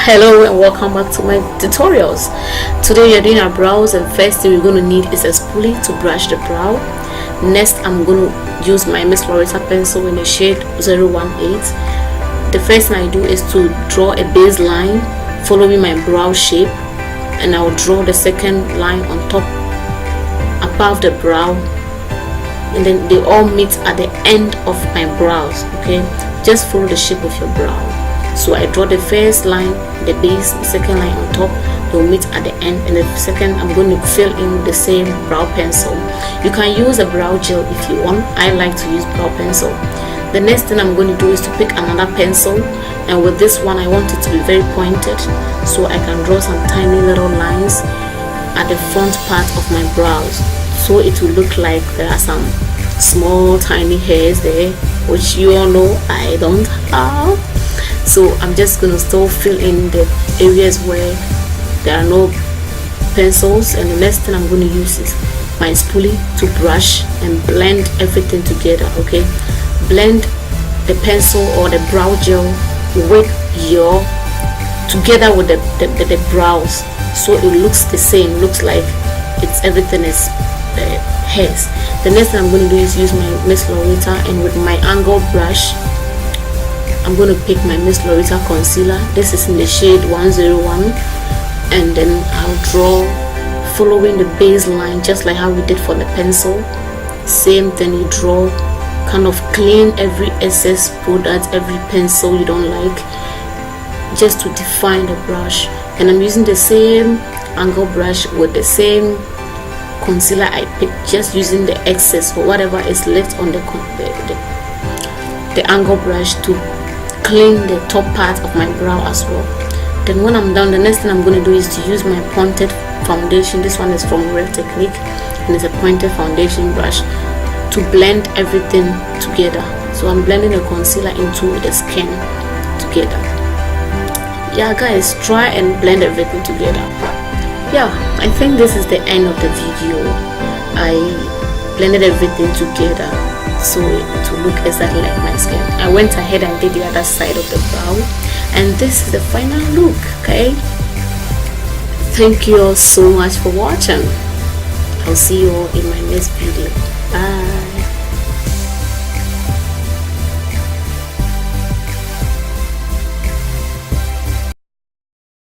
Hello and welcome back to my tutorials. Today we are doing our brows, and first thing we're going to need is a spoolie to brush the brow. Next, I'm going to use my Miss Lauretta pencil in the shade 018. The first thing I do is to draw a base line following my brow shape, and I'll draw the second line on top above the brow, and then they all meet at the end of my brows. Okay, just follow the shape of your brow. So I draw the first line, the base, the second line on top, they will meet at the end, and the second I'm going to fill in with the same brow pencil. You can use a brow gel if you want. I like to use brow pencil. The next thing I'm going to do is to pick another pencil, and with this one I want it to be very pointed, so I can draw some tiny little lines at the front part of my brows, so it will look like there are some small tiny hairs there, which you all know I don't have. So I'm just going to still fill in the areas where there are no pencils, and the next thing I'm going to use is my spoolie to brush and blend everything together. Okay, blend the pencil or the brow gel with your together with the brows, so it looks the same, looks like it's everything is hairs. The next thing I'm going to do is use my Miss Lauretta, and with my angled brush I'm going to pick my Miss Lauretta concealer. This is in the shade 101, and then I'll draw following the base line, just like how we did for the pencil. Same thing, you draw, kind of clean every excess product, every pencil you don't like, just to define the brush. And I'm using the same angle brush with the same concealer I picked, just using the excess or whatever is left on the angle brush to clean the top part of my brow as well. Then when I'm done, the next thing I'm going to do is to use my pointed foundation. This one is from Real Technique, and it's a pointed foundation brush to blend everything together. So I'm blending the concealer into the skin together. Yeah guys, try and blend everything together. Yeah, I think this is the end of the video. I blended everything together so it will look exactly like my skin. I went ahead and did the other side of the brow, and this is the final look. Okay, thank you all so much for watching. I'll see you all in my next video. Bye.